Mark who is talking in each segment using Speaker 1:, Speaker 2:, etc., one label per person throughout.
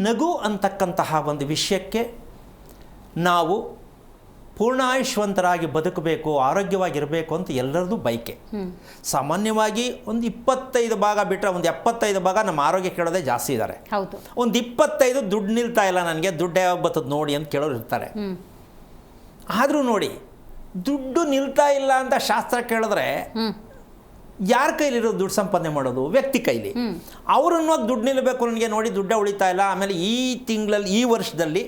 Speaker 1: ನಗು ಅಂತಕ್ಕಂತಹ ಒಂದು ವಿಷಯಕ್ಕೆ ನಾವು ಪೂರ್ಣಾಯುಷ್ವಂತರಾಗಿ ಬದುಕಬೇಕು, ಆರೋಗ್ಯವಾಗಿರಬೇಕು ಅಂತ ಎಲ್ಲರದ್ದು ಬಯಕೆ. ಸಾಮಾನ್ಯವಾಗಿ ಒಂದು 25 ಭಾಗ ಬಿಟ್ಟರೆ ಒಂದು 75 ಭಾಗ ನಮ್ಮ ಆರೋಗ್ಯ ಕೇಳೋದೇ ಜಾಸ್ತಿ ಇದ್ದಾರೆ. ಒಂದು 25 ದುಡ್ಡು ನಿಲ್ತಾ ಇಲ್ಲ, ನನಗೆ ದುಡ್ಡು ಯಾವಾಗ ಬರ್ತದೆ ನೋಡಿ ಅಂತ ಕೇಳೋರು ಇರ್ತಾರೆ. ಆದರೂ ನೋಡಿ, ದುಡ್ಡು ನಿಲ್ತಾ ಇಲ್ಲ ಅಂತ ಶಾಸ್ತ್ರ ಕೇಳಿದ್ರೆ ಯಾರ ಕೈಲಿರೋದು ದುಡ್ಡು ಸಂಪಾದನೆ ಮಾಡೋದು? ವ್ಯಕ್ತಿ ಕೈಲಿ. ಅವ್ರನ್ನ ದುಡ್ಡು ನಿಲ್ಲಬೇಕು, ನನಗೆ ನೋಡಿ ದುಡ್ಡೇ ಉಳಿತಾ ಇಲ್ಲ, ಆಮೇಲೆ ಈ ತಿಂಗಳಲ್ಲಿ ಈ ವರ್ಷದಲ್ಲಿ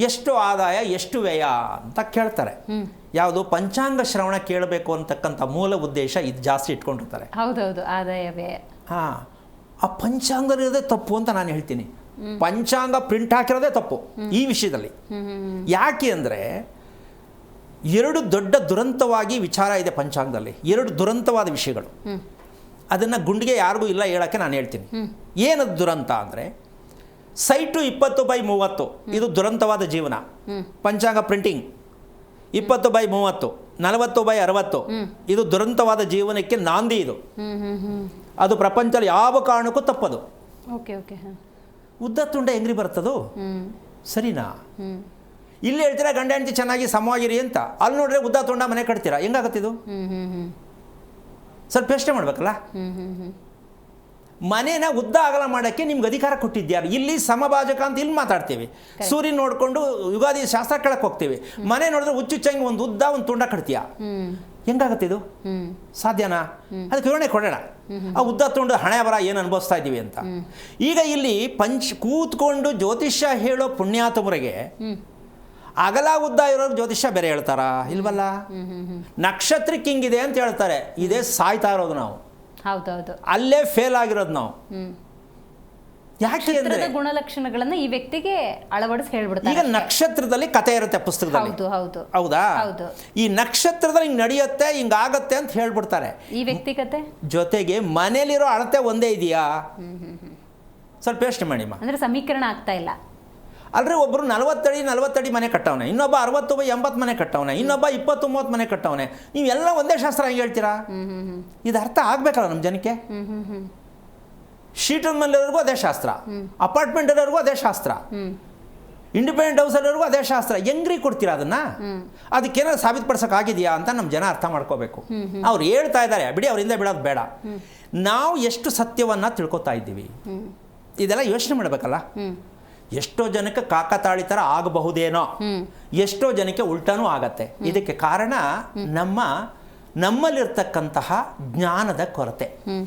Speaker 1: ಎಷ್ಟು ಆದಾಯ ಎಷ್ಟು ವ್ಯಯ ಅಂತ ಕೇಳ್ತಾರೆ. ಯಾವುದು ಪಂಚಾಂಗ ಶ್ರವಣ ಕೇಳಬೇಕು ಅಂತಕ್ಕಂಥ ಮೂಲ ಉದ್ದೇಶ ಇದು ಜಾಸ್ತಿ ಇಟ್ಕೊಂಡಿರ್ತಾರೆ.
Speaker 2: ಹೌದೌದು, ಆದಾಯ ವ್ಯಯ.
Speaker 1: ಆ ಪಂಚಾಂಗದೇ ತಪ್ಪು ಅಂತ ನಾನು ಹೇಳ್ತೀನಿ. ಪಂಚಾಂಗ ಪ್ರಿಂಟ್ ಹಾಕಿರೋದೇ ತಪ್ಪು ಈ ವಿಷಯದಲ್ಲಿ. ಯಾಕೆ ಅಂದರೆ 2 ದೊಡ್ಡ ದುರಂತವಾಗಿ ವಿಚಾರ ಇದೆ ಪಂಚಾಂಗದಲ್ಲಿ, 2 ದುರಂತವಾದ ವಿಷಯಗಳು. ಅದನ್ನು ಗುಂಡಿಗೆ ಯಾರಿಗೂ ಇಲ್ಲ ಹೇಳೋಕ್ಕೆ ನಾನು ಹೇಳ್ತೀನಿ. ಏನದು ದುರಂತ ಅಂದರೆ, ಸೈಟು 20/30 ಇದು ದುರಂತವಾದ ಜೀವನ. ಪಂಚಾಂಗ ಪ್ರಿಂಟಿಂಗ್ 20/30, 40/60 ಇದು ದುರಂತವಾದ ಜೀವನಕ್ಕೆ ನಾಂದಿ. ಇದು ಅದು ಪ್ರಪಂಚದಲ್ಲಿ ಯಾವ ಕಾರಣಕ್ಕೂ ತಪ್ಪದು. ಉದ್ದ ತುಂಡ ಹೆಂಗ್ರಿ ಬರ್ತದು? ಸರಿನಾ? ಇಲ್ಲಿ ಹೇಳ್ತೀರಾ ಗಂಡ ಹೆಂಡತಿ ಚೆನ್ನಾಗಿ ಸಮವಾಗಿರಿ ಅಂತ, ಅಲ್ಲಿ ನೋಡ್ರೆ ಉದ್ದ ತುಂಡ ಮನೆ ಕಟ್ತೀರಾ, ಹೆಂಗಾಗತ್ತಿದು? ಸ್ವಲ್ಪ ಯೋಚನೆ ಮಾಡ್ಬೇಕಲ್ಲ. ಮನೇನ ಉದ್ದ ಅಗಲ ಮಾಡೋಕ್ಕೆ ನಿಮ್ಗೆ ಅಧಿಕಾರ ಕೊಟ್ಟಿದ್ಯಾರು? ಇಲ್ಲಿ ಸಮಭಾಜಕ ಅಂತ ಇಲ್ಲಿ ಮಾತಾಡ್ತೀವಿ, ಸೂರ್ಯನ ನೋಡಿಕೊಂಡು ಯುಗಾದಿ ಶಾಸ್ತ್ರ ಕೇಳಕ್ಕೆ ಹೋಗ್ತೀವಿ. ಮನೆ ನೋಡಿದ್ರೆ ಹುಚ್ಚುಚ್ಚಂಗೆ ಒಂದು ಉದ್ದ ಒಂದು ತುಂಡ ಕಟ್ತೀಯ, ಹೆಂಗಾಗತ್ತಿದು? ಸಾಧ್ಯನಾ? ಅದಕ್ಕೆ ವಿವರಣೆ ಕೊಡೋಣ. ಆ ಉದ್ದ ತುಂಡ ಹಣೆ ಬರ ಏನು ಅನುಭವಿಸ್ತಾ ಇದ್ದೀವಿ ಅಂತ. ಈಗ ಇಲ್ಲಿ ಕೂತ್ಕೊಂಡು ಜ್ಯೋತಿಷ್ಯ ಹೇಳೋ ಪುಣ್ಯಾತಮರಿಗೆ ಅಗಲ ಉದ್ದ ಇರೋರು ಜ್ಯೋತಿಷ್ಯ ಬೇರೆ ಹೇಳ್ತಾರಾ? ಇಲ್ವಲ್ಲ. ನಕ್ಷತ್ರಕ್ಕೆ ಹಿಂಗಿದೆ ಅಂತ ಹೇಳ್ತಾರೆ, ಇದೇ ಸಾಯ್ತಾ ಇರೋದು ನಾವು. ಅಲ್ಲೇ ಫೇಲ್ ಆಗಿರೋದು ನಾವು. ಯಾಕೆ ಅಂದ್ರೆ
Speaker 2: ಗುಣಲಕ್ಷಣಗಳನ್ನ ಈ ವ್ಯಕ್ತಿಗೆ ಅಳವಡಿಸಿ ಹೇಳ್ಬಿಡ್ತಾರೆ.
Speaker 1: ಈಗ ನಕ್ಷತ್ರದಲ್ಲಿ ಕತೆ ಇರುತ್ತೆ ಪುಸ್ತಕದಲ್ಲಿ, ಹೌದಾ? ಈ ನಕ್ಷತ್ರದಲ್ಲಿ ಹಿಂಗ್ ನಡೆಯುತ್ತೆ, ಹಿಂಗಾಗತ್ತೆ ಅಂತ ಹೇಳ್ಬಿಡ್ತಾರೆ.
Speaker 2: ಈ ವ್ಯಕ್ತಿ ಕತೆ
Speaker 1: ಜೊತೆಗೆ ಮನೇಲಿರೋ ಅಳತೆ ಒಂದೇ ಇದೆಯಾ? ಸ್ವಲ್ಪ ಯೋಚನೆ ಮಾಡಿ.
Speaker 2: ಅಂದ್ರೆ ಸಮೀಕರಣ ಆಗ್ತಾ ಇಲ್ಲ.
Speaker 1: ಅಲ್ರಿ, ಒಬ್ಬರು 40 ಅಡಿ ಮನೆ ಕಟ್ಟವನೆ, ಇನ್ನೊಬ್ಬ 60-80 ಮನೆ ಕಟ್ಟವನೆ, ಇನ್ನೊಬ್ಬ 20-30 ಮನೆ ಕಟ್ಟವನೆ. ನೀವೆಲ್ಲ ಒಂದೇ ಶಾಸ್ತ್ರ ಹೆಂಗೆ ಹೇಳ್ತೀರಾ? ಇದು ಅರ್ಥ ಆಗ್ಬೇಕಲ್ಲ ನಮ್ಮ ಜನಕ್ಕೆ. ಶೀಟದ ಮನೆಯವರೆಗೂ ಅದೇ ಶಾಸ್ತ್ರ, ಅಪಾರ್ಟ್ಮೆಂಟ್ ಇರೋರಿಗೂ ಅದೇ ಶಾಸ್ತ್ರ, ಇಂಡಿಪೆಂಡೆಂಟ್ ಹೌಸ್ ಅಲ್ಲಿವರೆಗೂ ಅದೇ ಶಾಸ್ತ್ರ. ಹೆಂಗ್ರಿ ಕೊಡ್ತೀರಾ ಅದನ್ನ? ಅದಕ್ಕೇನಾದ್ರು ಸಾಬೀತುಪಡಿಸೋಕ್ಕಾಗಿದೆಯಾ ಅಂತ ನಮ್ಮ ಜನ ಅರ್ಥ ಮಾಡ್ಕೋಬೇಕು. ಅವ್ರು ಹೇಳ್ತಾ ಇದ್ದಾರೆ, ಬಿಡಿ, ಅವರಿಂದ ಬಿಡೋದು ಬೇಡ. ನಾವು ಎಷ್ಟು ಸತ್ಯವನ್ನ ತಿಳ್ಕೊತಾ ಇದ್ದೀವಿ, ಇದೆಲ್ಲ ಯೋಚನೆ ಮಾಡಬೇಕಲ್ಲ. ಎಷ್ಟೋ ಜನಕ್ಕೆ ಕಾಕತಾಳಿ ಥರ ಆಗಬಹುದೇನೋ, ಎಷ್ಟೋ ಜನಕ್ಕೆ ಉಲ್ಟಾನೂ ಆಗತ್ತೆ. ಇದಕ್ಕೆ ಕಾರಣ ನಮ್ಮಲ್ಲಿರ್ತಕ್ಕಂತಹ ಜ್ಞಾನದ ಕೊರತೆ.